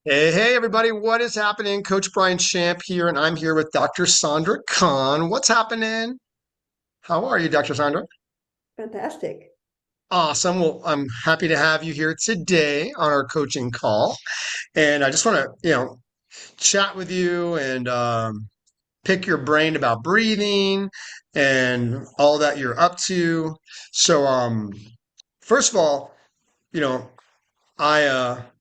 Hey, everybody, what is happening? Coach Brien Shamp here, and I'm here with Dr. Sandra Kahn. What's happening? How are you, Dr. Sandra? Fantastic. Awesome. Well, I'm happy to have you here today on our coaching call. And I just want to, chat with you and pick your brain about breathing and all that you're up to. So, first of all, you know, I,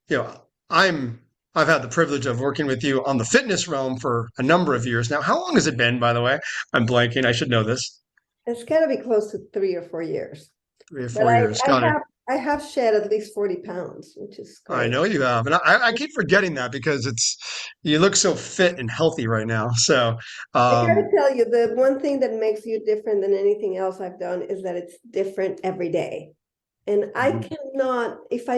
you know, I'm I've had the privilege of working with you on the fitness realm for a number of years now. How long has it been, by the way? I'm blanking. I should know this. It's got to be close to 3 or 4 years. Three or But four I, years. I Got it. have I have shed at least 40 pounds, which is I great. know you have, and I keep forgetting that because you look so fit and healthy right now. So, I gotta um, tell you, the one thing that makes you different than anything else I've done is that it's different every day. And I mhm, cannot, if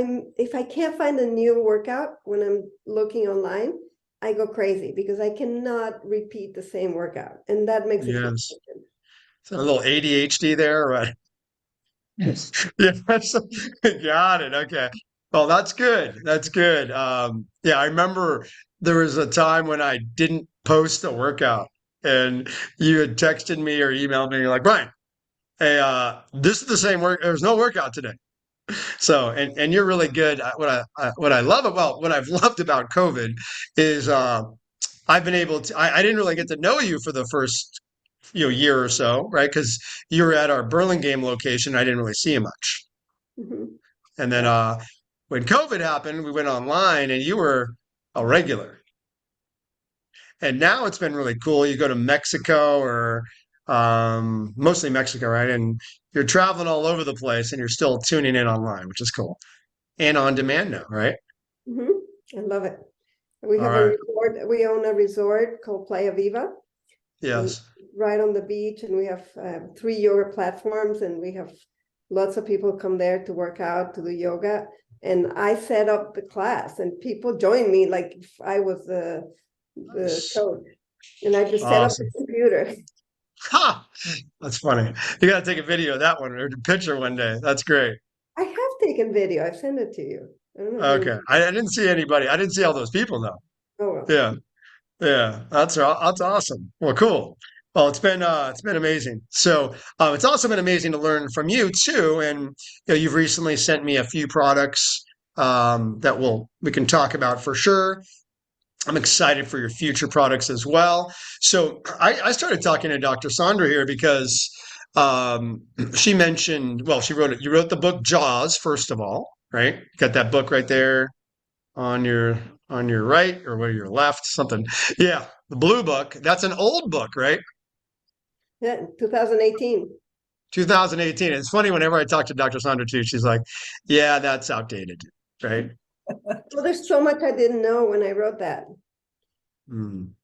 I can't find a new workout when I'm looking online, I go crazy because I cannot repeat the same workout. And that makes a huge yes, difference. so a little ADHD there, right? Yes. Yeah, got it. Okay. Well, that's good. That's good. Yeah, I remember there was a time when I didn't post a workout and you had texted me or emailed me. You're like, Brian, hey, this is the same work. There's no workout today. So, and you're really good. What I love about what I've loved about COVID is I've been able to. I didn't really get to know you for the first year or so, right? Because you were at our Burlingame location. I didn't really see you much. Mhm. And then Yeah. when COVID happened, we went online and you were a regular. And now it's been really cool. You go to Mexico or mostly Mexico, right? And you're traveling all over the place and you're still tuning in online, which is cool. And on demand now, right? Mhm. I love it. We All have a right. resort. We own a resort called Playa Viva, and Yes. right on the beach. And we have 3 yoga platforms, and we have lots of people come there to work out, to do yoga. And I set up the class, and people join me like if I was the coach. And I just set up the Awesome. computer. Ha! That's funny. You got to take a video of that one or a picture one day. That's great. I have taken video. I've sent it to you. I don't know if you. Okay. I didn't see anybody. I didn't see all those people though. Oh well. Yeah. Yeah, that's awesome. Well, cool. Well, it's been amazing. So it's also been amazing to learn from you too. And you've recently sent me a few products that we can talk about for sure. I'm excited for your future products as well. So I started talking to Dr. Sandra here because she mentioned, well, she wrote it. You wrote the book Jaws, first of all, right? Got that book right there on your right or where your left, something. Yeah, the blue book. That's an old book, right? Yeah, 2018. 2018. It's funny whenever I talk to Dr. Sandra too, she's like, "Yeah, that's outdated." Right? Well, there's so much I didn't know when I wrote that. Hmm.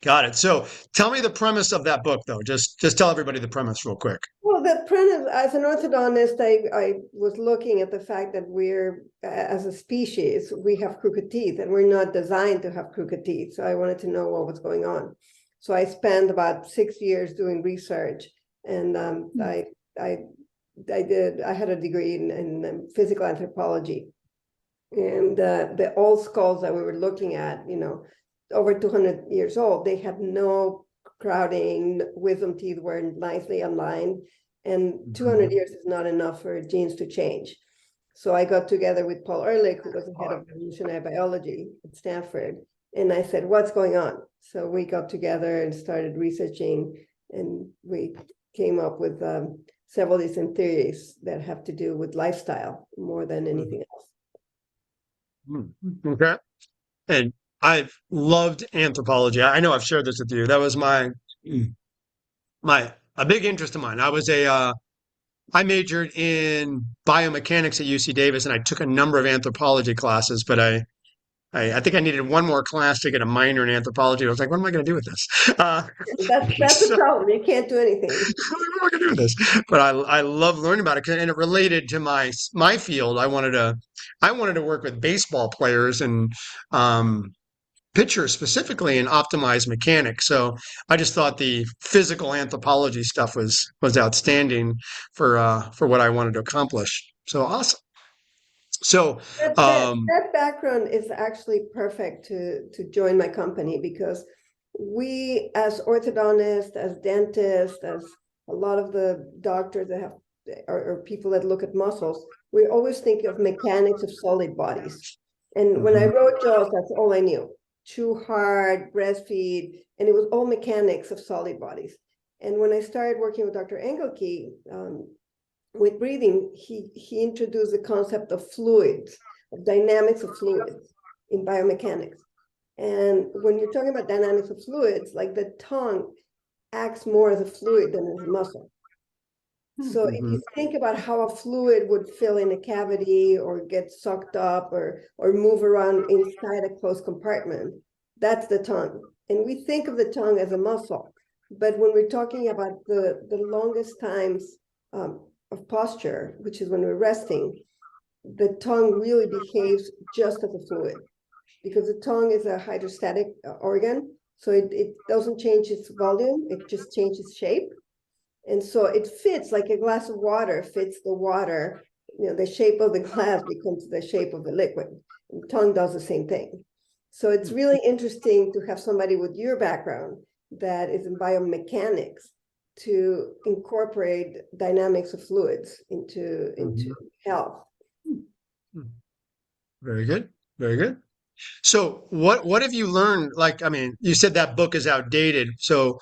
Got it. So tell me the premise of that book, though. Just tell everybody the premise real quick. Well, the premise, as an orthodontist, I was looking at the fact that we're, as a species, we have crooked teeth and we're not designed to have crooked teeth. So I wanted to know what was going on. So I spent about 6 years doing research, and I, I had a degree in physical anthropology. And the old skulls that we were looking at, over 200 years old, they had no crowding, wisdom teeth were nicely aligned, and 200 Mhm. years is not enough for genes to change. So I got together with Paul Ehrlich, who was the head of evolutionary biology at Stanford, and I said, "What's going on?" So we got together and started researching, and we came up with several different theories that have to do with lifestyle more than anything else. Okay. And I've loved anthropology. I know I've shared this with you. That was my a big interest of mine. I majored in biomechanics at UC Davis, and I took a number of anthropology classes, but I think I needed one more class to get a minor in anthropology. I was like, what am I going to do with this? That's a So problem. You can't do anything. what am I going to do with this? But I love learning about it, and it related to my field. I wanted to work with baseball players and um, pitchers specifically and optimize mechanics. So I just thought the physical anthropology stuff was outstanding for what I wanted to accomplish. So awesome. So, um, That background is actually perfect to join my company, because we, as orthodontists, as dentists, as a lot of the doctors that have, or people that look at muscles, we always think of mechanics of solid bodies. And when I mhm, wrote Jaws, that's all I knew. Chew hard, breastfeed, and it was all mechanics of solid bodies. And when I started working with Dr. Engelke, with breathing, he introduced the concept of fluids, of dynamics of fluids in biomechanics. And when you're talking about dynamics of fluids, like the tongue acts more as a fluid than as a muscle. So if you mhm, think about how a fluid would fill in a cavity or get sucked up or move around inside a closed compartment, that's the tongue. And we think of the tongue as a muscle. But when we're talking about the longest times of posture, which is when we're resting, the tongue really behaves just as a fluid, because the tongue is a hydrostatic organ. So it doesn't change its volume, it just changes shape. And so it fits like a glass of water fits the water, the shape of the glass becomes the shape of the liquid. And the tongue does the same thing. So it's really interesting to have somebody with your background that is in biomechanics to incorporate dynamics of fluids into mhm. health. Very good. Very good. So what have you learned? Like, I mean, you said that book is outdated. So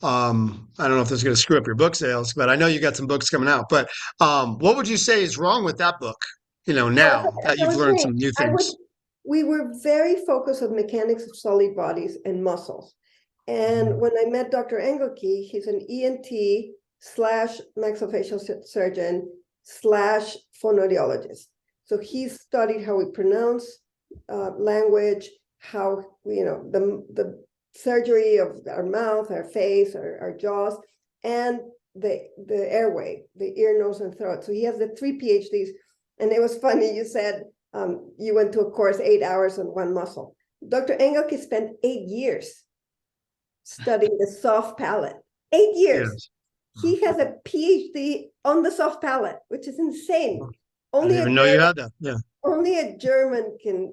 I don't know if this is going to screw up your book sales, but I know you got some books coming out. But what would you say is wrong with that book, Well, now as that I you've was learned saying, some new I would things? we were very focused on mechanics of solid bodies and muscles. And Mhm, when I met Dr. Engelke, he's an ENT slash maxillofacial surgeon slash phonoaudiologist. So he studied how we pronounce language, how, the surgery of our mouth, our face, our jaws, and the airway, the ear, nose, and throat. So he has the 3 PhDs. And it was funny, you said you went to a course 8 hours on one muscle. Dr. Engelke spent 8 years studying the soft palate. 8 years. yes. He has a PhD on the soft palate, which is insane. I didn't Only a even know you German, had that. Yeah. only a German can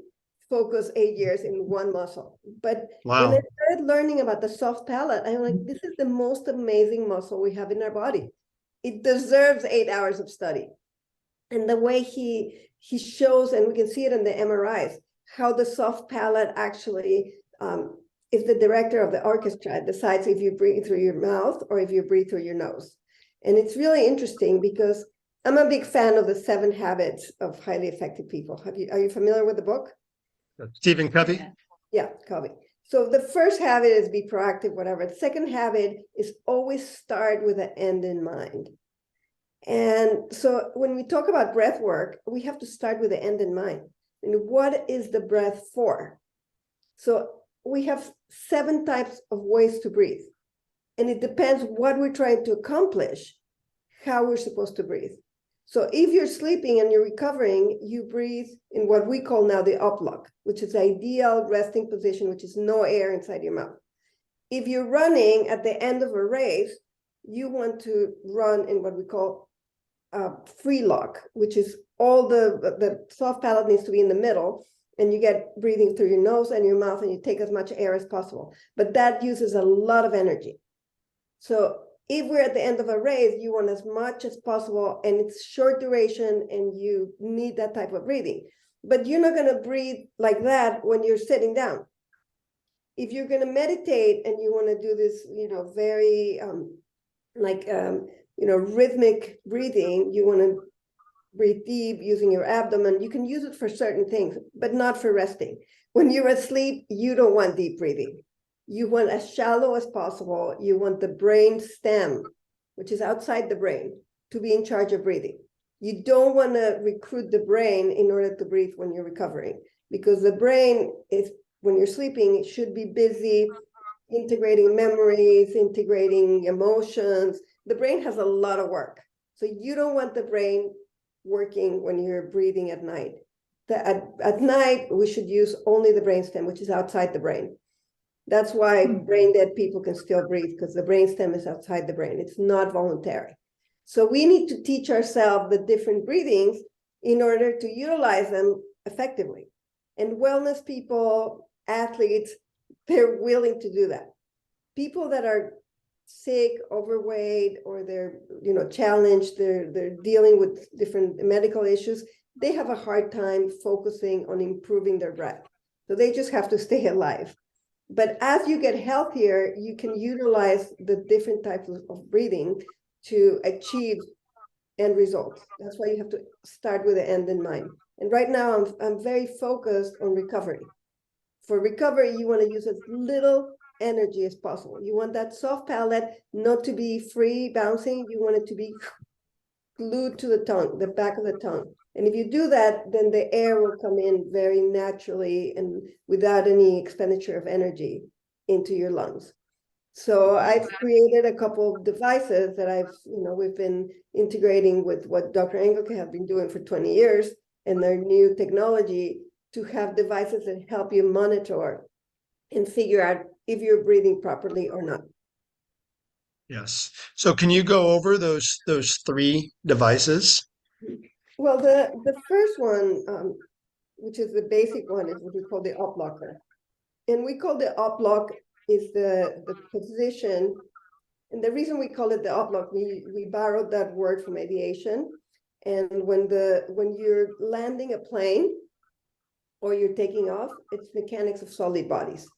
focus 8 years in one muscle. But when I Wow. started learning about the soft palate, I'm like, this is the most amazing muscle we have in our body. It deserves 8 hours of study. And the way he shows, and we can see it in the MRIs, how the soft palate actually is the director of the orchestra. It decides if you breathe through your mouth or if you breathe through your nose. And it's really interesting because I'm a big fan of the 7 Habits of Highly Effective People. Are you familiar with the book? Stephen Covey. Yeah, Covey. So the first habit is be proactive, whatever. The second habit is always start with the end in mind. And so when we talk about breath work, we have to start with the end in mind. And what is the breath for? So we have 7 types of ways to breathe. And it depends what we're trying to accomplish, how we're supposed to breathe. So if you're sleeping and you're recovering, you breathe in what we call now the uplock, which is the ideal resting position, which is no air inside your mouth. If you're running at the end of a race, you want to run in what we call free lock, which is all the soft palate needs to be in the middle, and you get breathing through your nose and your mouth, and you take as much air as possible. But that uses a lot of energy. So if we're at the end of a race, you want as much as possible, and it's short duration, and you need that type of breathing. But you're not going to breathe like that when you're sitting down. If you're going to meditate and you want to do this, very rhythmic breathing, you want to breathe deep using your abdomen. You can use it for certain things, but not for resting. When you're asleep, you don't want deep breathing. You want as shallow as possible. You want the brain stem, which is outside the brain, to be in charge of breathing. You don't want to recruit the brain in order to breathe when you're recovering, because the brain is, when you're sleeping, it should be busy integrating memories, integrating emotions. The brain has a lot of work. So you don't want the brain working when you're breathing at night. At night, we should use only the brainstem, which is outside the brain. That's why brain dead people can still breathe, because the brainstem is outside the brain. It's not voluntary. So we need to teach ourselves the different breathings, in order to utilize them effectively. And wellness people, athletes, they're willing to do that. People that are sick, overweight, or they're challenged, they're dealing with different medical issues, they have a hard time focusing on improving their breath. So they just have to stay alive. But as you get healthier, you can utilize the different types of breathing to achieve end results. That's why you have to start with the end in mind. And right now, I'm very focused on recovery. For recovery, you want to use as little energy as possible. You want that soft palate not to be free bouncing. You want it to be glued to the tongue, the back of the tongue. And if you do that, then the air will come in very naturally and without any expenditure of energy into your lungs. So I've created a couple of devices that we've been integrating with what Dr. Engelke have been doing for 20 years and their new technology to have devices that help you monitor and figure out if you're breathing properly or not. Yes. So can you go over those three devices? Well, the first one, which is the basic one, is what we call the up blocker. And we call the up block is the position. And the reason we call it the up block, we borrowed that word from aviation. And when you're landing a plane or you're taking off, it's mechanics of solid bodies.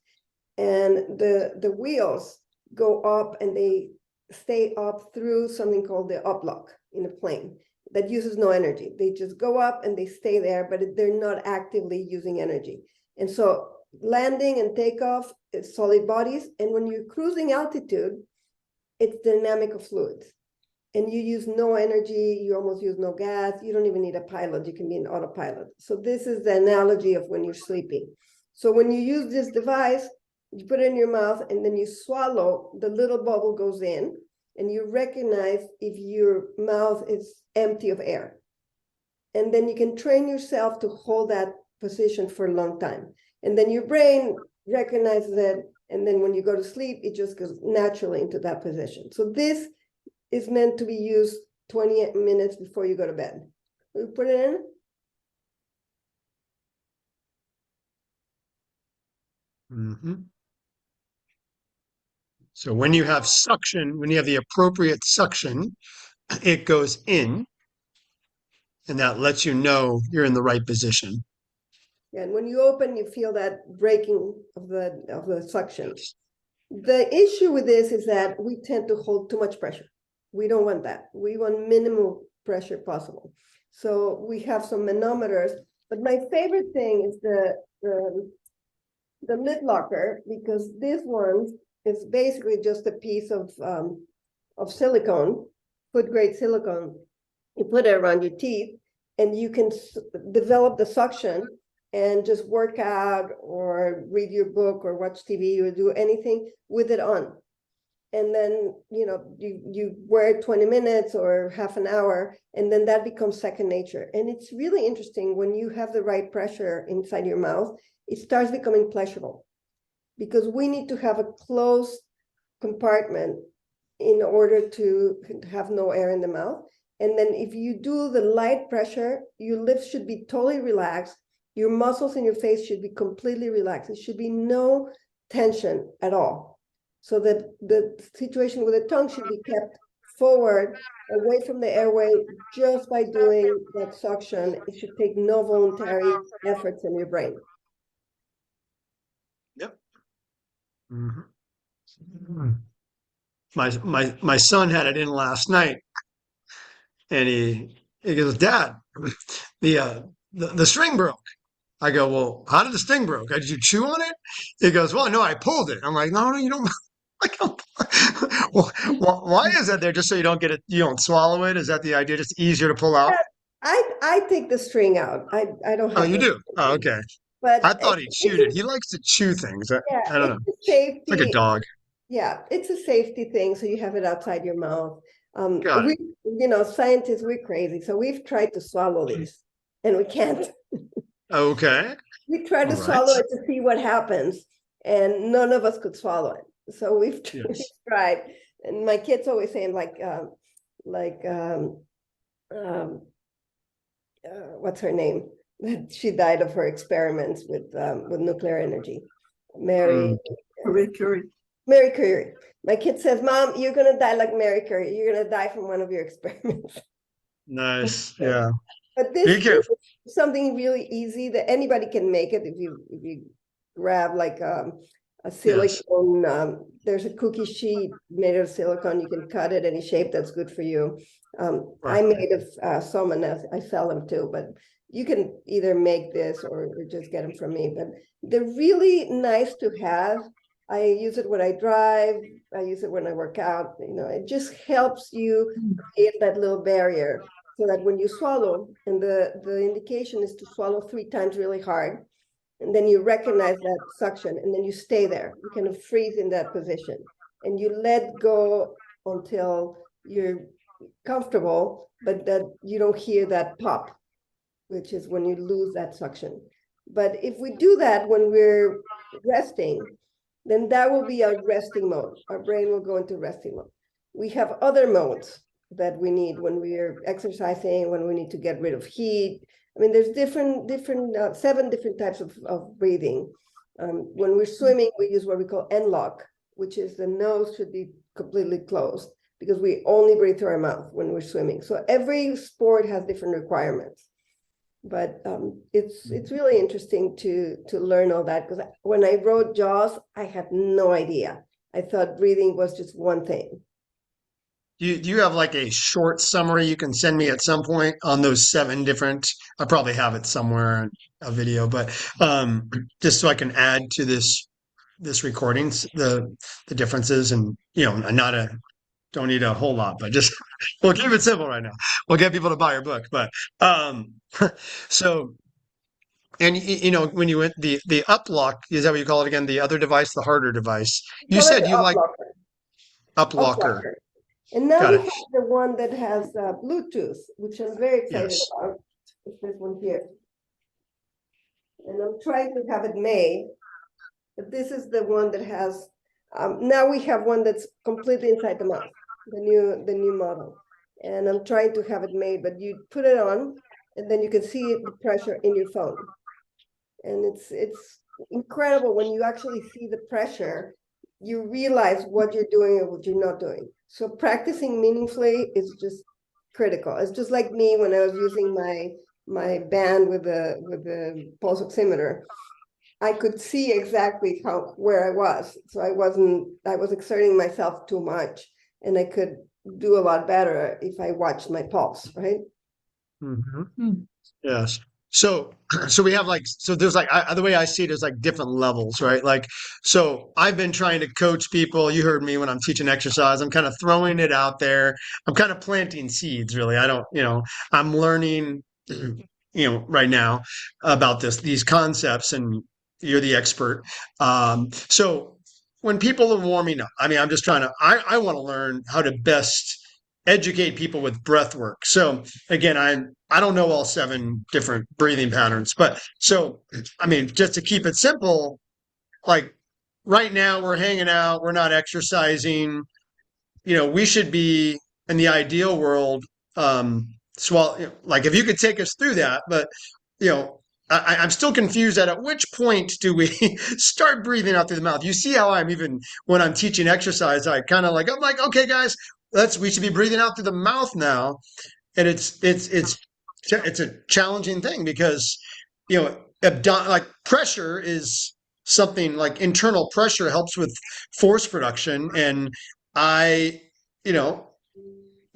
And the wheels go up and they stay up through something called the up block in a plane that uses no energy. They just go up and they stay there, but they're not actively using energy. And so landing and takeoff is solid bodies. And when you're cruising altitude, it's dynamic of fluids. And you use no energy, you almost use no gas, you don't even need a pilot, you can be an autopilot. So this is the analogy of when you're sleeping. So when you use this device, you put it in your mouth and then you swallow, the little bubble goes in and you recognize if your mouth is empty of air. And then you can train yourself to hold that position for a long time. And then your brain recognizes it. And then when you go to sleep, it just goes naturally into that position. So this is meant to be used 20 minutes before you go to bed. We put it in. Mm-hmm. So when you have suction, when you have the appropriate suction, it goes in, and that lets you know you're in the right position. And when you open, you feel that breaking of the suction. Yes. The issue with this is that we tend to hold too much pressure. We don't want that. We want minimal pressure possible. So we have some manometers, but my favorite thing is the lid locker, because this one is basically just a piece of silicone, food grade silicone. You put it around your teeth and you can develop the suction and just work out or read your book or watch TV or do anything with it on. And then, you wear it 20 minutes or half an hour, and then that becomes second nature. And it's really interesting when you have the right pressure inside your mouth, it starts becoming pleasurable because we need to have a closed compartment in order to have no air in the mouth. And then if you do the light pressure, your lips should be totally relaxed. Your muscles in your face should be completely relaxed. There should be no tension at all. So that the situation with the tongue should be kept forward, away from the airway, just by doing that suction. It should take no voluntary efforts in your brain. Yep. Mm-hmm. My son had it in last night, and he goes, "Dad, the string broke." I go, "Well, how did the string broke? Did you chew on it?" He goes, "Well, no, I pulled it." I'm like, "No, no, you don't." Like, well, why is that there? Just so you don't get it, you don't swallow it? Is that the idea? Just easier to pull out? I take the string out. I don't Oh, have you the do? Oh, string. okay. But I thought he chewed it. He likes to chew things. I don't know. it's a It's like a safety. dog. Yeah, it's a safety thing. So you have it outside your mouth. Got it. Scientists, we're crazy. So we've tried to swallow these and we can't. Okay. We tried All to right. swallow it to see what happens, and none of us could swallow it. So we've Yes. tried. And my kids always say, like, um, what's her name? She died of her experiments with nuclear energy. Mary Mm, Marie Curie. Mary Curie. My kid says, "Mom, you're gonna die like Mary Curie. You're gonna die from one of your experiments." nice. Yeah. But Be this careful. is something really easy that anybody can make it if you grab like a Yes. silicone. There's a cookie sheet made of silicone. You can cut it any shape that's good for you. I Right. made some and I sell them too, but you can either make this or just get them from me. But they're really nice to have. I use it when I drive. I use it when I work out. It just helps you create that little barrier so that when you swallow, and the indication is to swallow 3 times really hard, and then you recognize that suction, and then you stay there. You kind of freeze in that position, and you let go until you're comfortable, but that you don't hear that pop, which is when you lose that suction. But if we do that when we're resting, then that will be our resting mode. Our brain will go into resting mode. We have other modes that we need when we're exercising, when we need to get rid of heat. I mean, there's different 7 different types of breathing. When we're swimming, we use what we call N-lock, which is the nose should be completely closed because we only breathe through our mouth when we're swimming. So every sport has different requirements. But it's really interesting to learn all that, because when I wrote Jaws, I had no idea. I thought breathing was just one thing. Do you have like a short summary you can send me at some point on those 7 different? I probably have it somewhere in a video, but just so I can add to this recordings the differences and not a don't need a whole lot, but just we'll keep it simple right now. We'll get people to buy your book, but um, so and when you went the uplock, is that what you call it again? The other device, the harder device. We You call it said the you like up uplocker. blocker. And now Got we it. have the one that has Bluetooth, which I'm very excited Yes. about. It's this one here. And I'm trying to have it made, but this is the one that has, now we have one that's completely inside the mouth, the new model. And I'm trying to have it made, but you put it on and then you can see the pressure in your phone. And it's incredible when you actually see the pressure, you realize what you're doing and what you're not doing. So practicing meaningfully is just critical. It's just like me when I was using my band with the pulse oximeter. I could see exactly where I was. So I was exerting myself too much, and I could do a lot better if I watched my pulse, right? Mhm. Yes. So, we have there's the way I see it is like different levels, right? Like, so I've been trying to coach people. You heard me when I'm teaching exercise. I'm kind of throwing it out there. I'm kind of planting seeds, really. I don't, I'm learning, right now about these concepts, and you're the expert. So when people are warming up, I mean, I'm just trying to, I want to learn how to best educate people with breath work. So again, I don't know all 7 different breathing patterns, but so I mean, just to keep it simple, like right now we're hanging out, we're not exercising. We should be in the ideal world, swallow. Like if you could take us through that, but you know. I'm still confused at which point do we start breathing out through the mouth? You see how I'm even when I'm teaching exercise, I'm like, okay, guys, we should be breathing out through the mouth now, and it's a challenging thing because like pressure is something like internal pressure helps with force production, and I you know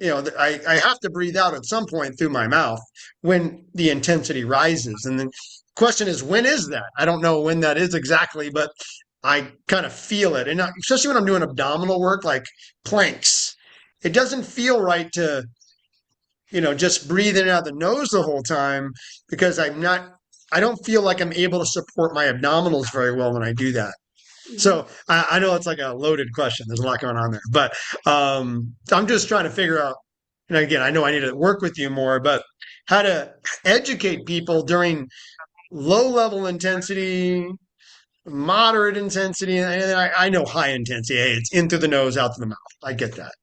I have to breathe out at some point through my mouth when the intensity rises, and the question is, when is that? I don't know when that is exactly, but I kind of feel it, and especially when I'm doing abdominal work like planks, it doesn't feel right to just breathing out the nose the whole time because I don't feel like I'm able to support my abdominals very well when I do that. Mhm. So I know it's like a loaded question. There's a lot going on there, but I'm just trying to figure out, and again, I know I need to work with you more, but how to educate people during low level intensity, moderate intensity, and I know high intensity. Hey, it's in through the nose, out through the mouth. I get that.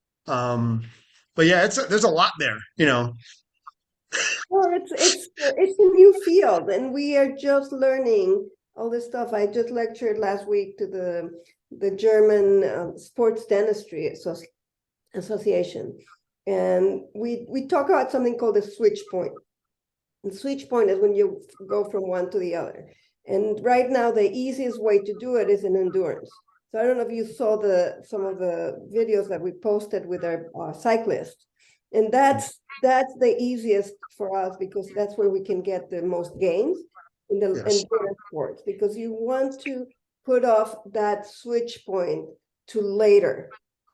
But yeah, there's a lot there. Well, it's a new field, and we are just learning all this stuff. I just lectured last week to the German Sports Dentistry Association, and we talk about something called a switch point. And switch point is when you go from one to the other. And right now, the easiest way to do it is in endurance. So I don't know if you saw some of the videos that we posted with our cyclists, and that's the easiest for us because that's where we can get the most gains in the Yes. endurance sports, because you want to put off that switch point to later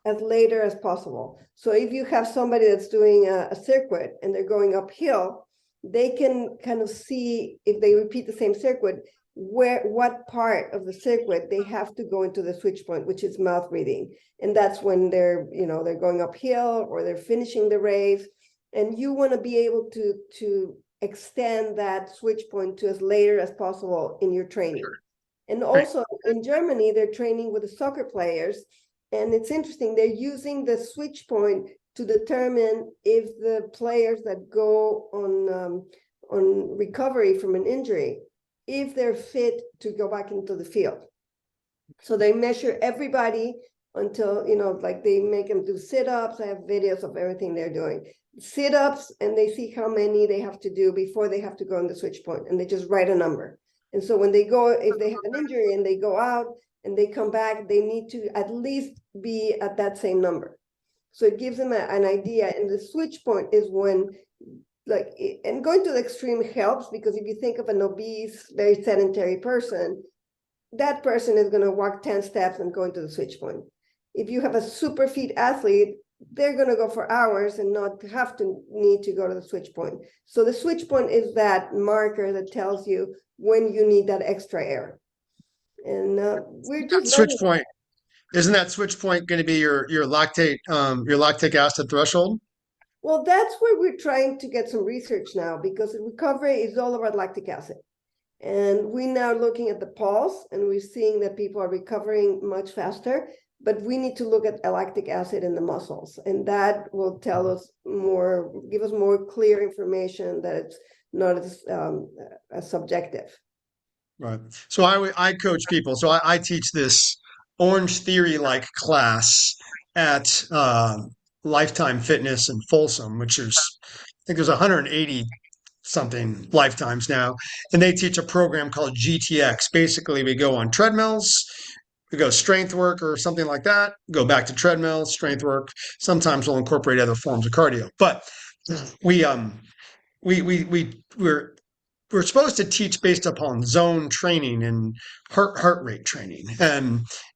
as possible. So if you have somebody that's doing a circuit and they're going uphill, they can kind of see, if they repeat the same circuit, what part of the circuit they have to go into the switch point, which is mouth breathing. And that's when they're going uphill or they're finishing the race. And you want to be able to extend that switch point to as later as possible in your training. And Right. also in Germany, they're training with the soccer players. And it's interesting, they're using the switch point to determine if the players that go on recovery from an injury, if they're fit to go back into the field. So they measure everybody until, like they make them do sit-ups. I have videos of everything they're doing. Sit-ups, and they see how many they have to do before they have to go on the switch point, and they just write a number. And so when they go, if they have an injury and they go out and they come back, they need to at least be at that same number. So it gives them an idea. And the switch point is when, and going to the extreme helps, because if you think of an obese, very sedentary person, that person is going to walk 10 steps and go into the switch point. If you have a super fit athlete, they're going to go for hours and not have to need to go to the switch point. So the switch point is that marker that tells you when you need that extra air. And we're just Switch learning. point. Isn't that switch point going to be your lactic acid threshold? Well, that's where we're trying to get some research now, because recovery is all about lactic acid. And we're now looking at the pulse, and we're seeing that people are recovering much faster, but we need to look at lactic acid in the muscles. And that will tell us more, give us more clear information that it's not as subjective. Right. So I coach people. So I teach this Orange Theory like class at Lifetime Fitness in Folsom, which is I think there's 180 something lifetimes now, and they teach a program called GTX. Basically, we go on treadmills, we go strength work or something like that, go back to treadmill, strength work. Sometimes we'll incorporate other forms of cardio, but we we're supposed to teach based upon zone training and heart rate training,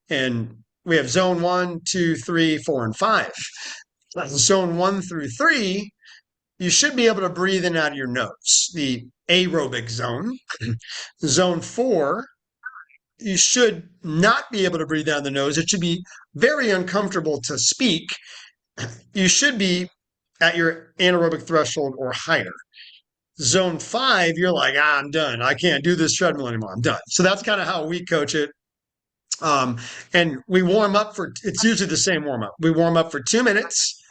and we have zone 1, 2, 3, 4, and 5. Zone 1 through 3, you should be able to breathe in out of your nose, the aerobic zone. Zone 4, you should not be able to breathe out of the nose. It should be very uncomfortable to speak. You should be at your anaerobic threshold or higher. Zone 5, you're like, I'm done. I can't do this treadmill anymore. I'm done. So that's kind of how we coach it. And we warm up it's usually the same warm up. We warm up for 2 minutes,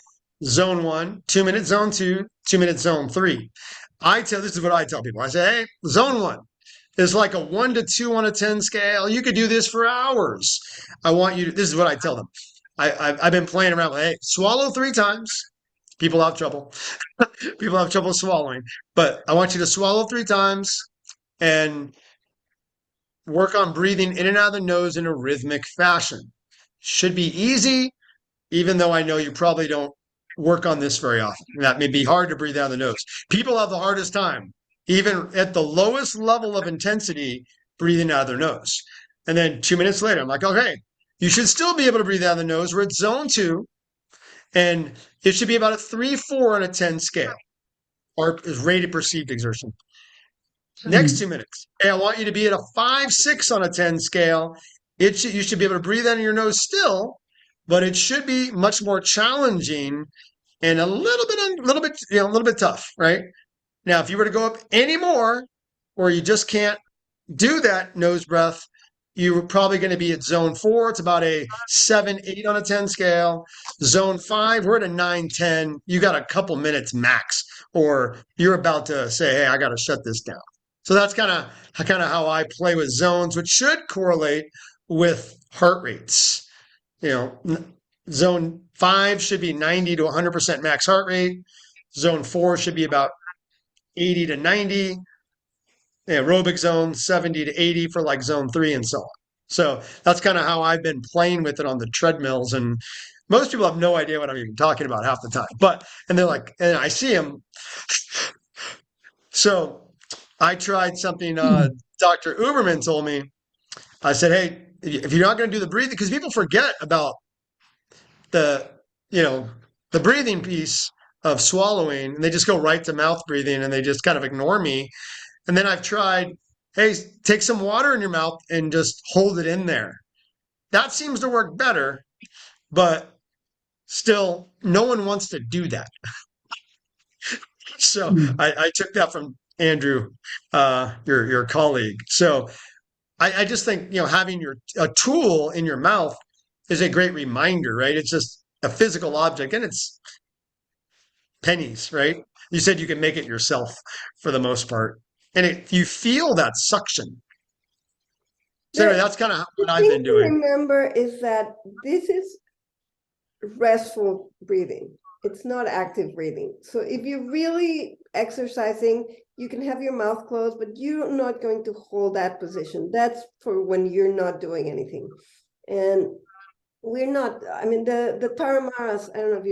zone 1, 2 minutes, zone 2, 2 minutes, zone 3. This is what I tell people. I say, hey, zone 1 is like a 1 to 2 on a 10 scale. You could do this for hours. This is what I tell them. I've been playing around with, hey, swallow 3 times. People have trouble. People have trouble swallowing, but I want you to swallow 3 times and work on breathing in and out of the nose in a rhythmic fashion. Should be easy, even though I know you probably don't work on this very often. That may be hard to breathe out of the nose. People have the hardest time, even at the lowest level of intensity, breathing out of their nose. And then 2 minutes later, I'm like, okay, you should still be able to breathe out of the nose. We're at zone 2, and it should be about a 3, 4 on a 10 scale, or is rated perceived exertion. Next 2 minutes, hey, I want you to be at a 5, 6 on a 10 scale. You should be able to breathe out of your nose still, but it should be much more challenging and a little bit tough, right? Now, if you were to go up any more, or you just can't do that nose breath, you're probably going to be at zone 4. It's about a 7, 8 on a 10 scale. Zone 5, we're at a 9, 10. You got a couple minutes max, or you're about to say, hey, I got to shut this down. So that's kind of how I play with zones, which should correlate with heart rates. You know, zone 5 should be 90 to 100% max heart rate. Zone 4 should be about 80 to 90. Aerobic zone 70 to 80 for like zone 3 and so on. So that's kind of how I've been playing with it on the treadmills. And most people have no idea what I'm even talking about half the time. And they're like, and I see them. So I tried something Dr. Uberman told me. I said, hey, if you're not going to do the breathing, because people forget about the, you know, the breathing piece of swallowing, and they just go right to mouth breathing and they just kind of ignore me. And then I've tried, hey, take some water in your mouth and just hold it in there. That seems to work better, but still, no one wants to do that. So I took that from Andrew, your colleague. So I just think having a tool in your mouth is a great reminder, right? It's just a physical object, and it's pennies, right? You said you can make it yourself for the most part, and you feel that suction. So anyway, The, that's kind of what the I've thing been to doing. remember is that this is restful breathing. It's not active breathing. So if you're really exercising, you can have your mouth closed, but you're not going to hold that position. That's for when you're not doing anything. And we're not, I mean, the Tarahumaras, I don't know if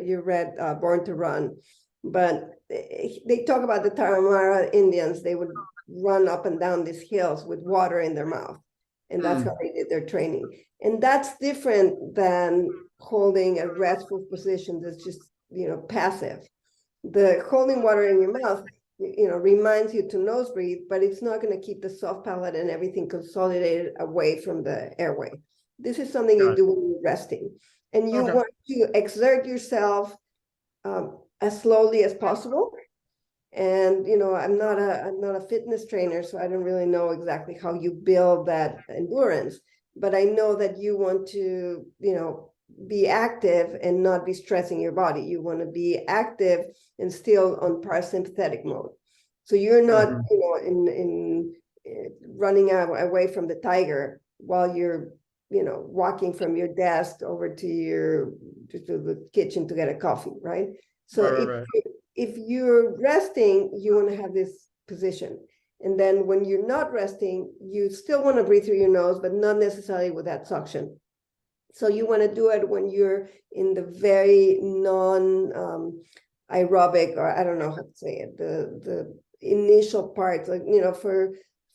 you read Born to Run, but they talk about the Tarahumara Indians. They would run up and down these hills with water in their mouth. And that's how they did their training. And that's different than holding a restful position that's just, passive. The holding water in your mouth, reminds you to nose breathe, but it's not going to keep the soft palate and everything consolidated away from the airway. This is something you do when you're resting, and you want to exert yourself as slowly as possible. And I'm not a fitness trainer, so I don't really know exactly how you build that endurance. But I know that you want to, be active and not be stressing your body. You want to be active and still on parasympathetic mode. So you're not, in running away from the tiger while you're walking from your desk over to the kitchen to get a coffee, right? So if you're resting, you want to have this position. And then when you're not resting, you still want to breathe through your nose, but not necessarily with that suction. So you want to do it when you're in the very aerobic, or I don't know how to say it, the initial parts, like,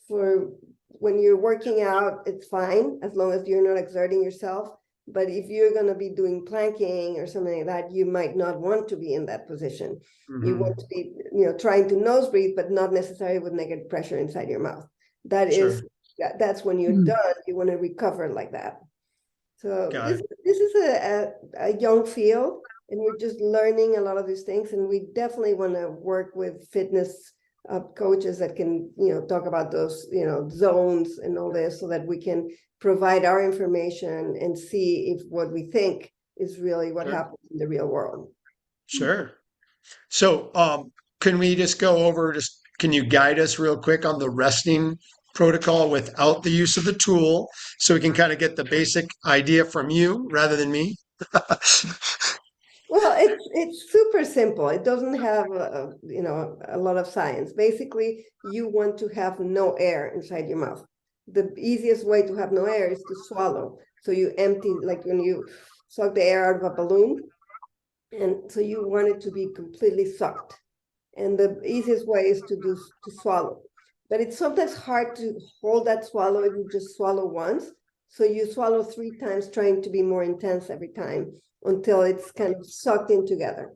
for when you're working out, it's fine as long as you're not exerting yourself. But if you're going to be doing planking or something like that, you might not want to be in that position. You want to be, trying to nose breathe, but not necessarily with negative pressure inside your mouth. That's when you're done. You want to recover like that. So this is a young field, and we're just learning a lot of these things. And we definitely want to work with fitness coaches that can, talk about those, zones and all this, so that we can provide our information and see if what we think is really what happens in the real world. Sure. So, can we just go over, can you guide us real quick on the resting protocol without the use of the tool, so we can kind of get the basic idea from you rather than me? Well, it's super simple. It doesn't have a lot of science. Basically, you want to have no air inside your mouth. The easiest way to have no air is to swallow. So you empty, like when you suck the air out of a balloon, and so you want it to be completely sucked. And the easiest way is to swallow. But it's sometimes hard to hold that swallow if you just swallow once. So you swallow 3 times, trying to be more intense every time until it's kind of sucked in together.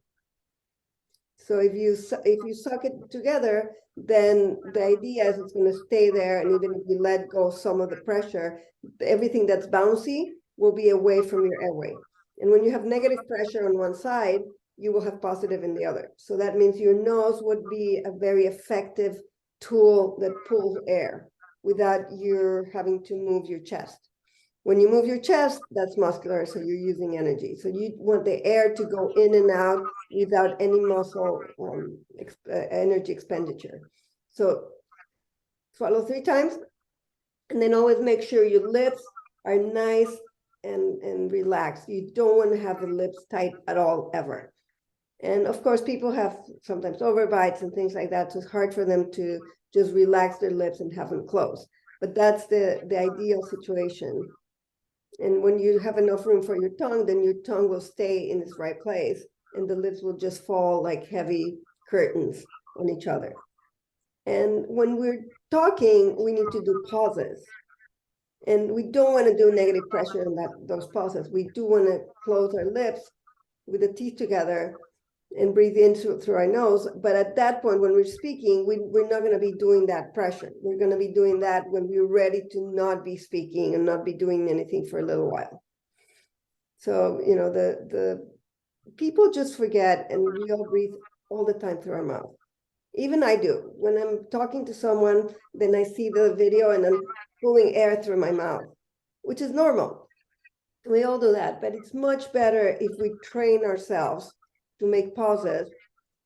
So if you suck it together, then the idea is it's going to stay there, and even if you let go some of the pressure, everything that's bouncy will be away from your airway. And when you have negative pressure on one side, you will have positive in the other. So that means your nose would be a very effective tool that pulls air. without you having to move your chest. When you move your chest, that's muscular, so you're using energy. So you want the air to go in and out without any muscle energy expenditure. So swallow 3 times, and then always make sure your lips are nice and relaxed. You don't want to have the lips tight at all, ever. And of course, people have sometimes overbites and things like that, so it's hard for them to just relax their lips and have them closed. But that's the ideal situation. And when you have enough room for your tongue, then your tongue will stay in its right place, and the lips will just fall like heavy curtains on each other. And when we're talking, we need to do pauses. And we don't want to do negative pressure in those pauses. We do want to close our lips with the teeth together and breathe in through our nose. But at that point, when we're speaking, we're not going to be doing that pressure. We're going to be doing that when we're ready to not be speaking and not be doing anything for a little while. So, you know, the people just forget, and we all breathe all the time through our mouth. Even I do. When I'm talking to someone, then I see the video and I'm pulling air through my mouth, which is normal. We all do that, but it's much better if we train ourselves to make pauses,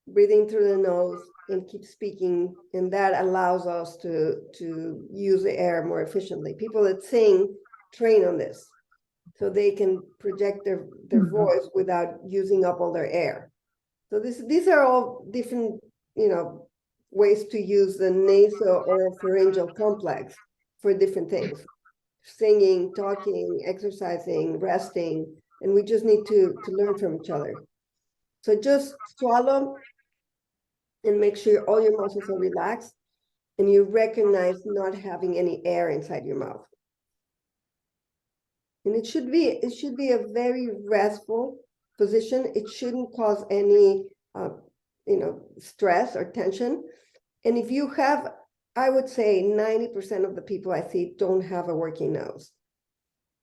breathing through the nose and keep speaking, and that allows us to use the air more efficiently. People that sing train on this, so they can project their voice without using up all their air. So these are all different, you know, ways to use the nasal or pharyngeal complex for different things. Singing, talking, exercising, resting, and we just need to learn from each other. So just swallow and make sure all your muscles are relaxed, and you recognize not having any air inside your mouth. And it should be a very restful position. It shouldn't cause any stress or tension. And if you have, I would say 90% of the people I see don't have a working nose.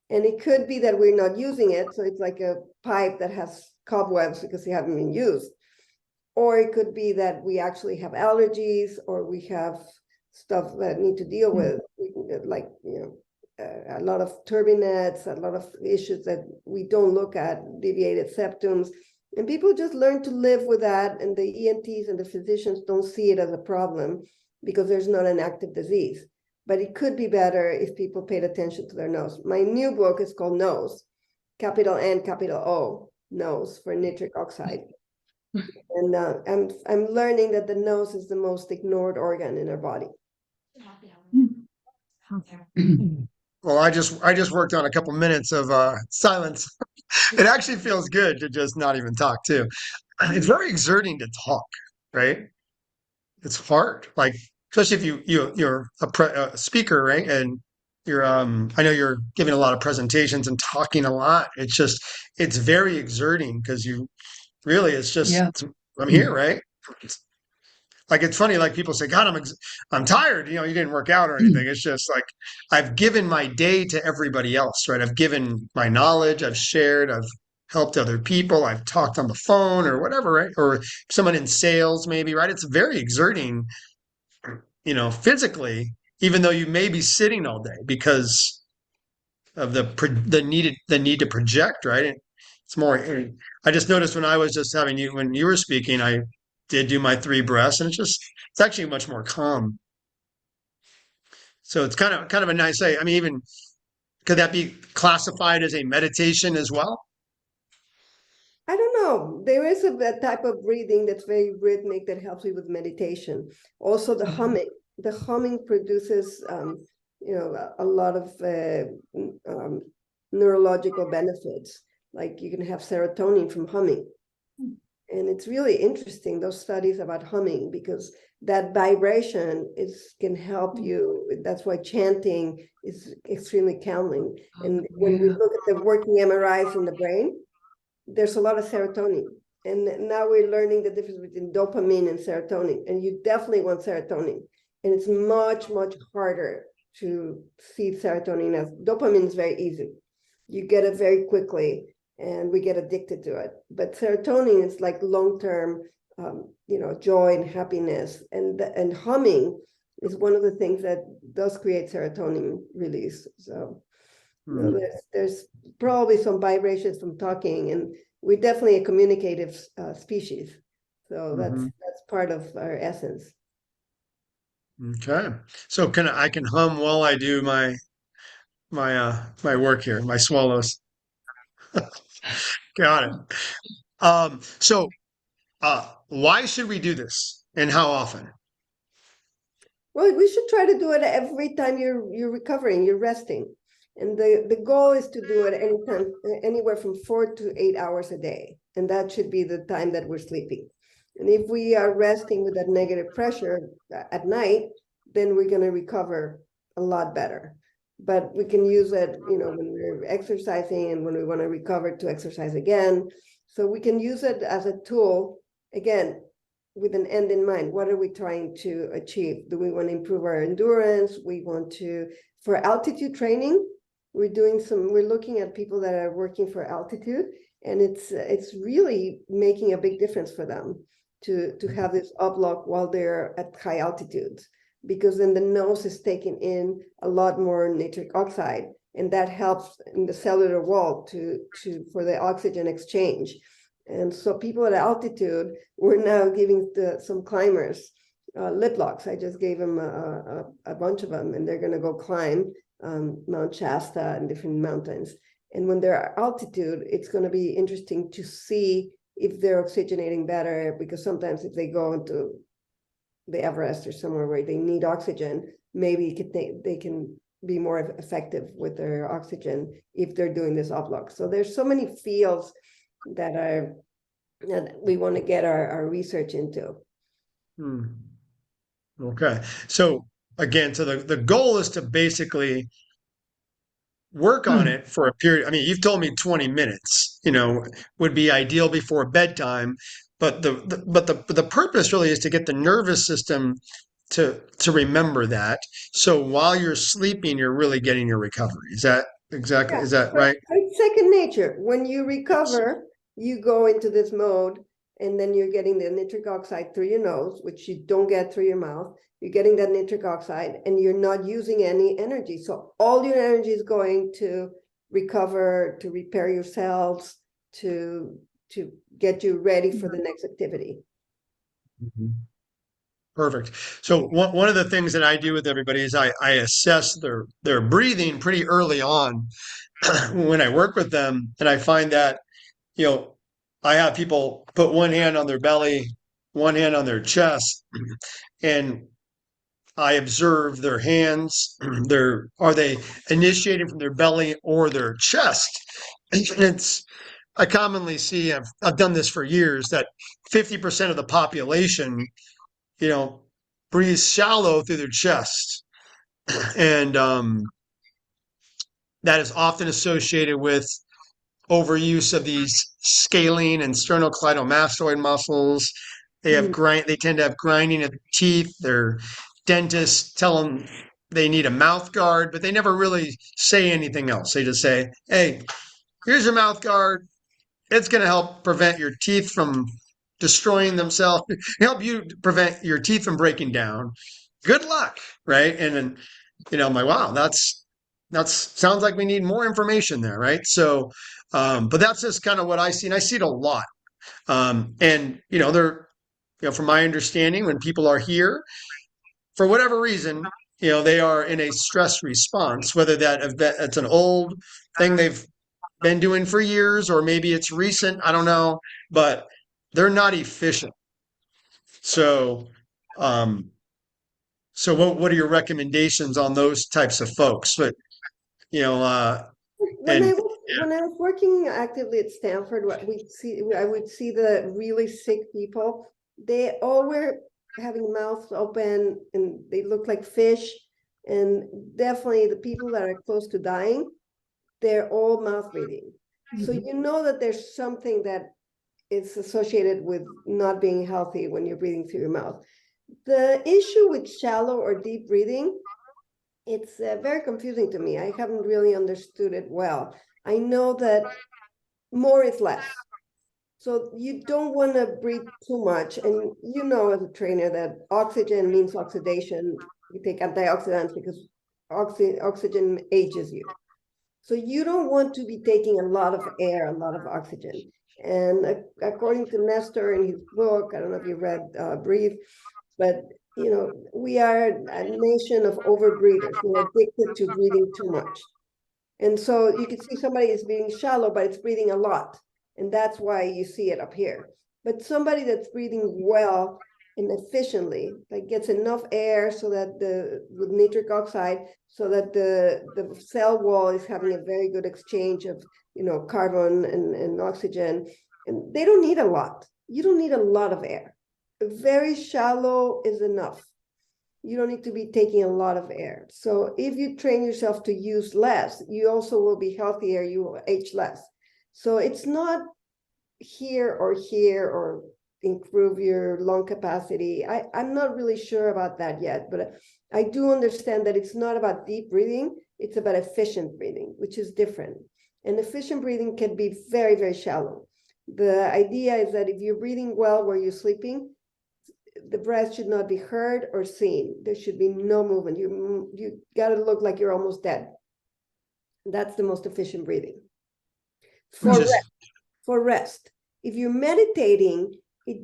And it could be that we're not using it, so it's like a pipe that has cobwebs because they haven't been used. Or it could be that we actually have allergies, or we have stuff that need to deal with, like, a lot of turbinates, a lot of issues that we don't look at, deviated septums. And people just learn to live with that, and the ENTs and the physicians don't see it as a problem because there's not an active disease. But it could be better if people paid attention to their nose. My new book is called Nose, capital N, capital O, nose, for nitric oxide. And I'm learning that the nose is the most ignored organ in our body. Well, I just worked on a couple minutes of silence. It actually feels good to just not even talk too. It's very exerting to talk, right? It's hard, like especially if you're a speaker, right? And you're I know you're giving a lot of presentations and talking a lot. It's very exerting because you really I'm here, right? Like it's funny, like people say, God, I'm tired. You didn't work out or anything. It's just like I've given my day to everybody else, right? I've given my knowledge, I've shared, I've helped other people, I've talked on the phone or whatever, right? Or someone in sales, maybe, right? It's very exerting, physically, even though you may be sitting all day because of the need to project, right? It's more. I just noticed when I was just when you were speaking, I did do my 3 breaths, and it's actually much more calm. So it's kind of a nice way. I mean, even could that be classified as a meditation as well? I don't know. There is a type of breathing that's very rhythmic that helps you with meditation. Also, the humming. The humming produces, a lot of neurological benefits. Like you can have serotonin from humming. And it's really interesting, those studies about humming, because that vibration can help you. That's why chanting is extremely calming. And when we look at the working MRIs in the brain, there's a lot of serotonin. And now we're learning the difference between dopamine and serotonin. And you definitely want serotonin. And it's much, much harder to see serotonin as dopamine is very easy. You get it very quickly and we get addicted to it. But serotonin is like long-term, joy and happiness. And humming is one of the things that does create serotonin release. So there's probably some vibrations from talking, and we're definitely a communicative species. So that's part of our essence. Okay. So I can hum while I do my work here, my swallows. Got it. So why should we do this and how often? Well, we should try to do it every time you're recovering, you're resting. And the goal is to do it anytime, anywhere from 4 to 8 hours a day. And that should be the time that we're sleeping. And if we are resting with that negative pressure at night, then we're going to recover a lot better. But we can use it, when we're exercising and when we want to recover to exercise again. So we can use it as a tool, again, with an end in mind. What are we trying to achieve? Do we want to improve our endurance? We want to, for altitude training, we're looking at people that are working for altitude, and it's really making a big difference for them to have this uplock while they're at high altitudes, because then the nose is taking in a lot more nitric oxide, and that helps in the cellular wall for the oxygen exchange. And so people at altitude, we're now giving some climbers lip locks. I just gave them a bunch of them, and they're going to go climb Mount Shasta and different mountains. And when they're at altitude, it's going to be interesting to see if they're oxygenating better, because sometimes if they go into the Everest or somewhere where they need oxygen, maybe they can be more effective with their oxygen if they're doing this uplock. So there's so many fields that we want to get our research into. Okay. So again, so the goal is to basically work on it for a period. I mean, you've told me 20 minutes, would be ideal before bedtime, but the purpose really is to get the nervous system to remember that. So while you're sleeping, you're really getting your recovery. Is that exactly, is that right? It's second nature. When you Yes. recover, you go into this mode, and then you're getting the nitric oxide through your nose, which you don't get through your mouth. You're getting that nitric oxide, and you're not using any energy. So all your energy is going to recover, to repair your cells, to get you ready for the next activity. Perfect. So one of the things that I do with everybody is I assess their breathing pretty early on when I work with them, and I find that, you know, I have people put one hand on their belly, one hand on their chest, and I observe their hands. Are they initiating from their belly or their chest? It's I commonly see, I've done this for years, that 50% of the population, you know, breathes shallow through their chest. And that is often associated with overuse of these scalene and sternocleidomastoid muscles. They tend to have grinding of the teeth. Their dentists tell them they need a mouth guard, but they never really say anything else. They just say, "Hey, here's your mouth guard. It's going to help prevent your teeth from destroying themselves, help you prevent your teeth from breaking down. Good luck." Right. And then, I'm like, wow, that's sounds like we need more information there. Right. So, but that's just kind of what I see. And I see it a lot. And, from my understanding, when people are here, for whatever reason, they are in a stress response, whether it's an old thing they've been doing for years, or maybe it's recent. I don't know, but they're not efficient. So, um, so what are your recommendations on those types of folks? But you know, When I and was when I was working actively at Stanford, I would see the really sick people. They all were having mouths open, and they looked like fish. And definitely the people that are close to dying, they're all mouth breathing. So you know that there's something that is associated with not being healthy when you're breathing through your mouth. The issue with shallow or deep breathing, it's very confusing to me. I haven't really understood it well. I know that more is less. So you don't want to breathe too much. And as a trainer, that oxygen means oxidation. You take antioxidants because oxygen ages you. So you don't want to be taking a lot of air, a lot of oxygen. And according to Nestor in his book, I don't know if you read Breathe, but we are a nation of overbreathers. We're addicted to breathing too much. And so you can see somebody is breathing shallow, but it's breathing a lot. And that's why you see it up here. But somebody that's breathing well and efficiently, like gets enough air so that with nitric oxide, so that the cell wall is having a very good exchange of carbon and oxygen, and they don't need a lot. You don't need a lot of air. Very shallow is enough. You don't need to be taking a lot of air. So if you train yourself to use less, you also will be healthier, you will age less. So it's not here or improve your lung capacity. I'm not really sure about that yet, but I do understand that it's not about deep breathing, it's about efficient breathing, which is different. And efficient breathing can be very, very shallow. The idea is that if you're breathing well where you're sleeping, the breath should not be heard or seen. There should be no movement. You got to look like you're almost dead. That's the most efficient breathing. For rest, if you're meditating,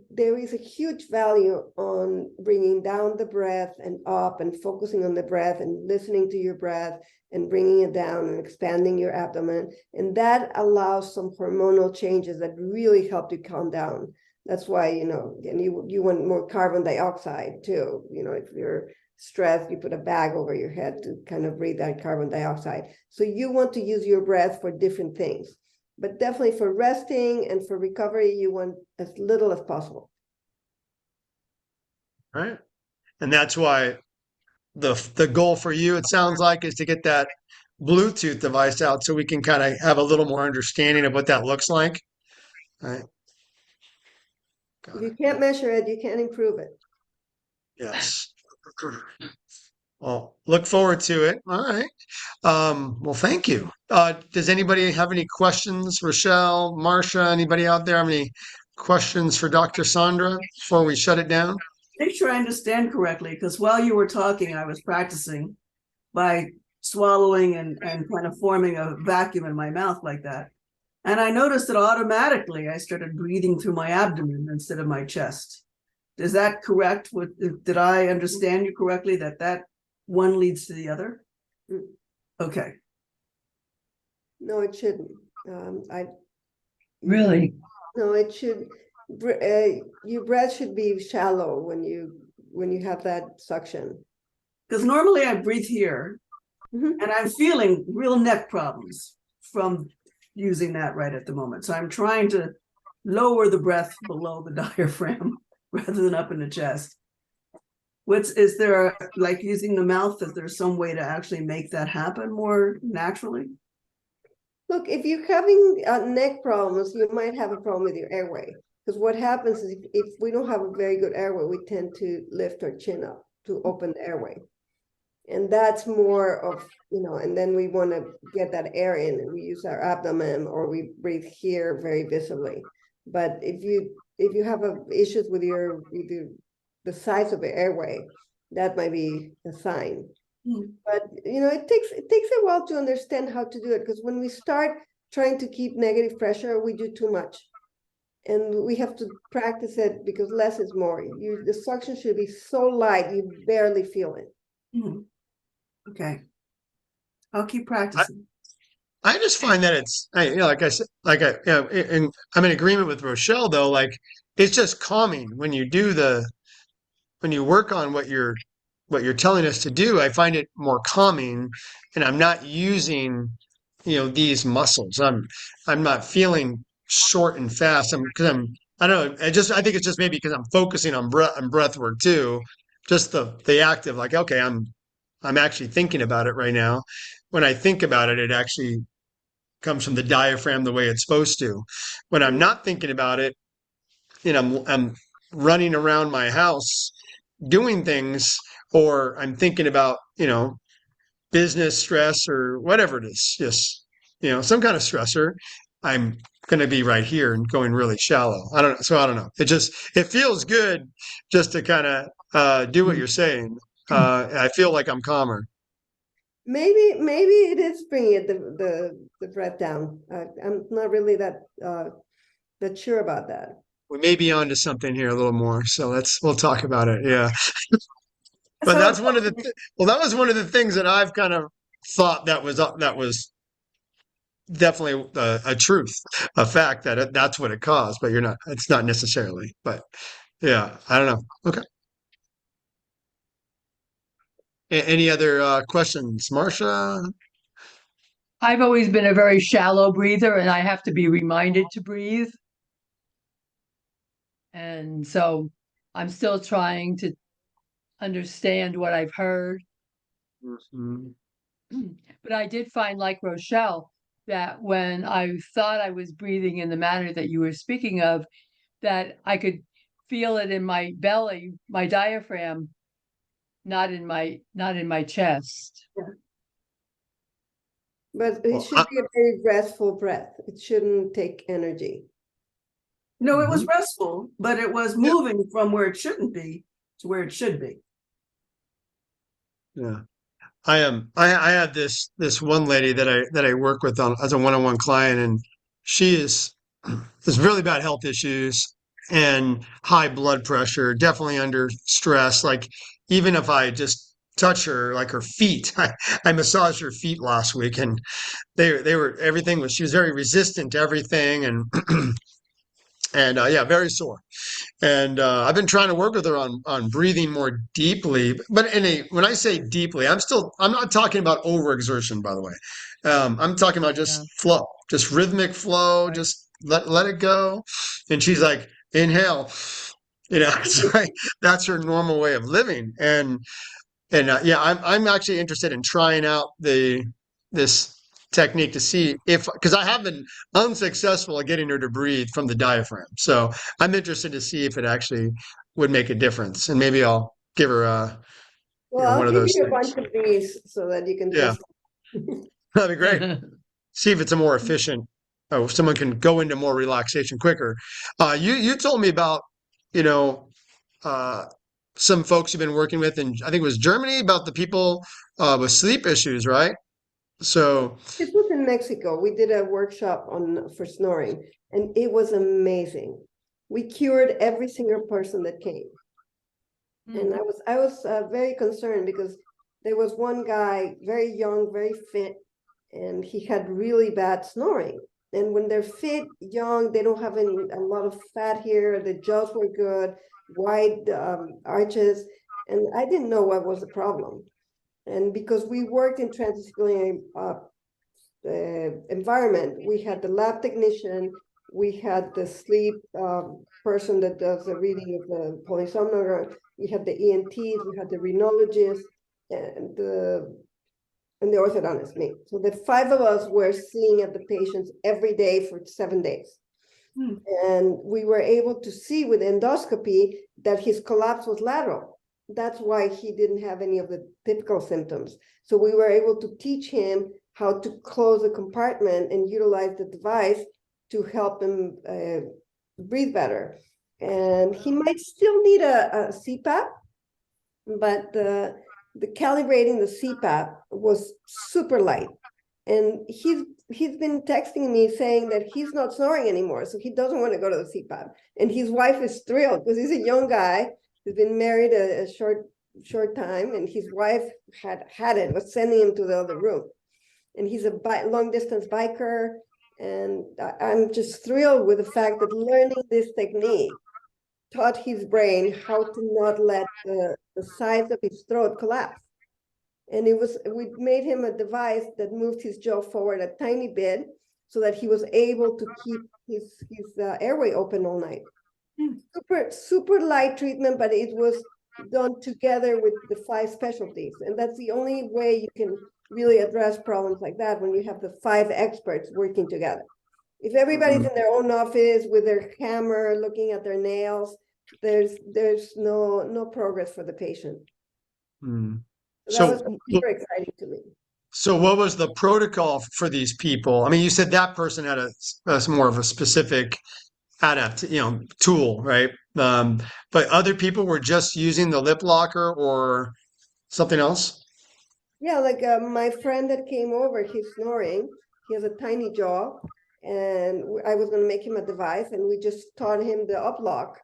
there is a huge value on bringing down the breath and up and focusing on the breath and listening to your breath and bringing it down and expanding your abdomen. And that allows some hormonal changes that really help you calm down. That's why, and you want more carbon dioxide too. If you're stressed, you put a bag over your head to kind of breathe that carbon dioxide. So you want to use your breath for different things. But definitely for resting and for recovery, you want as little as possible. Right. And that's why the goal for you, it sounds like, is to get that Bluetooth device out so we can kind of have a little more understanding of what that looks like. Right. If you can't measure it, you can't improve it. Yes. Well, look forward to it. All right. Well, thank you. Does anybody have any questions? Rochelle, Marcia, anybody out there have any questions for Dr. Sandra before we shut it down? Make sure I understand correctly, because while you were talking, I was practicing by swallowing and kind of forming a vacuum in my mouth like that. And I noticed that automatically I started breathing through my abdomen instead of my chest. Is that correct? Did I understand you correctly that one leads to the other? Okay. No, it shouldn't. Really? No, it should. Your breath should be shallow when you have that suction. Because normally I breathe here, Mm-hmm. and I'm feeling real neck problems from using that right at the moment. So I'm trying to lower the breath below the diaphragm rather than up in the chest. Is there, like using the mouth, is there some way to actually make that happen more naturally? Look, if you're having neck problems, you might have a problem with your airway. Because what happens is if we don't have a very good airway, we tend to lift our chin up to open the airway. And that's more of, and then we want to get that air in, and we use our abdomen or we breathe here very visibly. But if you have issues with the size of the airway, that might be a sign. But it takes a while to understand how to do it, because when we start trying to keep negative pressure, we do too much. And we have to practice it, because less is more. The suction should be so light you barely feel it. Okay. I'll keep practicing. I just find that like I said, and I'm in agreement with Rochelle though. Like it's just calming when you work on what you're telling us to do. I find it more calming, and I'm not using these muscles. I'm not feeling short and fast. I don't know. I think it's just maybe because I'm focusing on breath work too. Just the active, like, okay, I'm actually thinking about it right now. When I think about it, it actually comes from the diaphragm the way it's supposed to. When I'm not thinking about it, I'm running around my house doing things, or I'm thinking about, business stress or whatever it is, just, some kind of stressor, I'm going to be right here and going really shallow. I don't know. It feels good just to kind of do what you're saying. I feel like I'm calmer. Maybe it is bringing it the breath down. I'm not really that sure about that. We may be onto something here a little more, so we'll talk about it. Yeah, but So that's one of the well, that was one of the things that I've kind of thought that was definitely a truth, a fact that that's what it caused. But you're not. It's not necessarily. But yeah, I don't know. Okay. Any other questions, Marcia? I've always been a very shallow breather and I have to be reminded to breathe. And so I'm still trying to understand what I've heard. Mhm. But I did find, like Rochelle, that when I thought I was breathing in the manner that you were speaking of, that I could feel it in my belly, my diaphragm, not in my chest. But it Well, should be a very restful breath. It shouldn't take energy. no, it was Mhm. restful, but it was Yeah. moving from where it shouldn't be to where it should be. Yeah. I am. I have this one lady that I work with on as a one-on-one client, and she has really bad health issues and high blood pressure, definitely under stress. Like even if I just touch her, like her feet, I massaged her feet last week, and they were everything was she was very resistant to everything, and and yeah, very sore. And I've been trying to work with her on breathing more deeply. But when I say deeply, I'm not talking about overexertion, by the way. I'm talking about just Yeah. flow, just rhythmic flow, Right. just let it go. And she's like, inhale, it's like that's her normal way of living. And yeah, I'm actually interested in trying out this technique to see if because I have been unsuccessful at getting her to breathe from the diaphragm. So I'm interested to see if it actually would make a difference, and maybe I'll give her Well, I'll one of give those you a things. bunch of these so that you can Yeah, test. that'd be great. See if it's a more efficient. Oh, someone can go into more relaxation quicker. You told me about you know uh, some folks you've been working with in I think it was Germany about the people with sleep issues, right? So, This was in Mexico. We did a workshop for snoring, and it was amazing. We cured every single person that came. And I was very concerned because there was one guy, very young, very fit, and he had really bad snoring. And when they're fit, young, they don't have a lot of fat here. The jaws were good, wide arches, and I didn't know what was the problem. And because we worked in transdisciplinary environment, we had the lab technician, we had the sleep person that does the reading of the polysomnogram, we had the ENTs, we had the rhinologist, and the orthodontist, me. So the five of us were seeing at the patients every day for 7 days. Hmm. And we were able to see with endoscopy that his collapse was lateral. That's why he didn't have any of the typical symptoms. So we were able to teach him how to close the compartment and utilize the device to help him breathe better. And he might still need a CPAP, but the calibrating the CPAP was super light. And he's been texting me saying that he's not snoring anymore, so he doesn't want to go to the CPAP. And his wife is thrilled because he's a young guy who's been married a short time, and his wife was sending him to the other room. And he's a long distance biker, and I'm just thrilled with the fact that learning this technique taught his brain how to not let the sides of his throat collapse. And we made him a device that moved his jaw forward a tiny bit so that he was able to keep his airway open all night. Super light treatment, but it was done together with the 5 specialties. And that's the only way you can really address problems like that, when you have the 5 experts working together. If everybody's in their own office with their hammer looking at their nails, there's no progress for the patient. mm. So that So, was super exciting to me. so what was the protocol for these people? I mean, you said that person had a more of a specific tool, right? But other people were just using the lip locker, or Something else? Yeah, like my friend that came over, he's snoring. He has a tiny jaw, and I was going to make him a device, and we just taught him the up lock.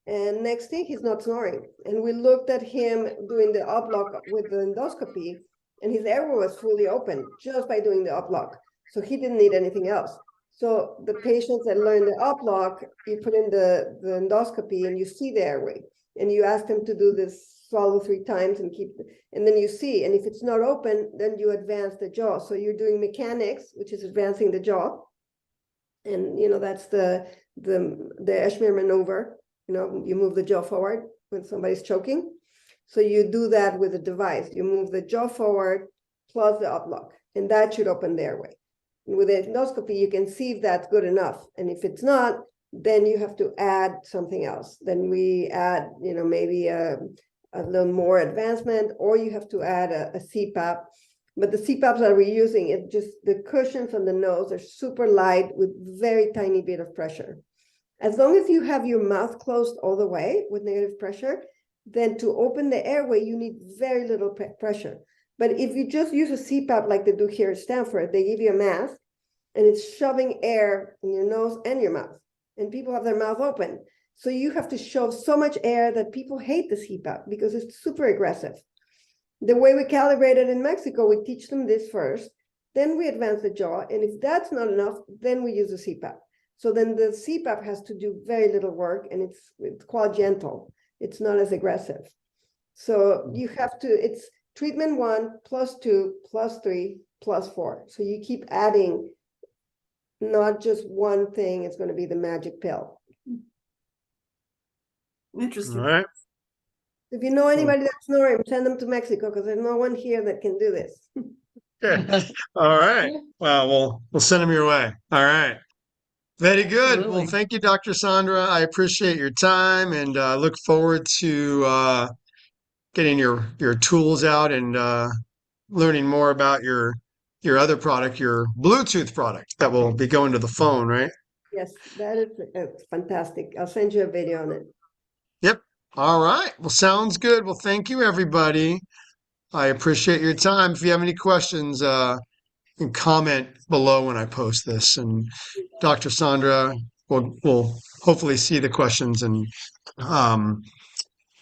And next thing, he's not snoring. And we looked at him doing the up lock with the endoscopy, and his airway was fully open just by doing the up lock. So he didn't need anything else. So the patients that learn the up lock, you put in the endoscopy and you see the airway, and you ask them to do this swallow 3 times and keep, and then you see, and if it's not open, then you advance the jaw. So you're doing mechanics, which is advancing the jaw. And, that's the Eshmer maneuver. You move the jaw forward when somebody's choking. So you do that with a device. You move the jaw forward plus the up lock, and that should open the airway. And with the endoscopy, you can see if that's good enough. And if it's not, then you have to add something else. Then we add, maybe a little more advancement, or you have to add a CPAP. But the CPAPs that we're using, it just, the cushions on the nose are super light with very tiny bit of pressure. As long as you have your mouth closed all the way with negative pressure, then to open the airway, you need very little pressure. But if you just use a CPAP like they do here at Stanford, they give you a mask and it's shoving air in your nose and your mouth, and people have their mouth open. So you have to shove so much air that people hate the CPAP because it's super aggressive. The way we calibrate it in Mexico, we teach them this first, then we advance the jaw, and if that's not enough, then we use a CPAP. So then the CPAP has to do very little work, and it's quite gentle. It's not as aggressive. So you have to, it's treatment 1 plus 2 plus 3 plus 4. So you keep adding, not just one thing, it's going to be the magic pill. Interesting. All right. If you know anybody that's snoring, send them to Mexico, because there's no one here that can do this. Okay. All right. Well, we'll send them your way. All right. Very good. Well, Absolutely. thank you, Dr. Sandra. I appreciate your time and look forward to getting your tools out and learning more about your other product, your Bluetooth product that will be going to the phone, right? Yes, that is fantastic. I'll send you a video on it. Yep. All right. Well, sounds good. Well, thank you, everybody. I appreciate your time. If you have any questions, you can comment below when I post this. And Dr. Sandra will hopefully see the questions and um,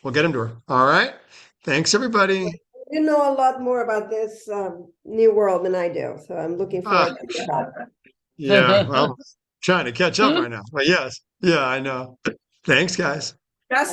we'll get them to her. All right. Thanks, everybody. You know a lot more about this new world than I do, so I'm looking Ah, forward to that. yeah. Well, trying to catch up right now. But yes. Yeah, I know. Thanks, guys.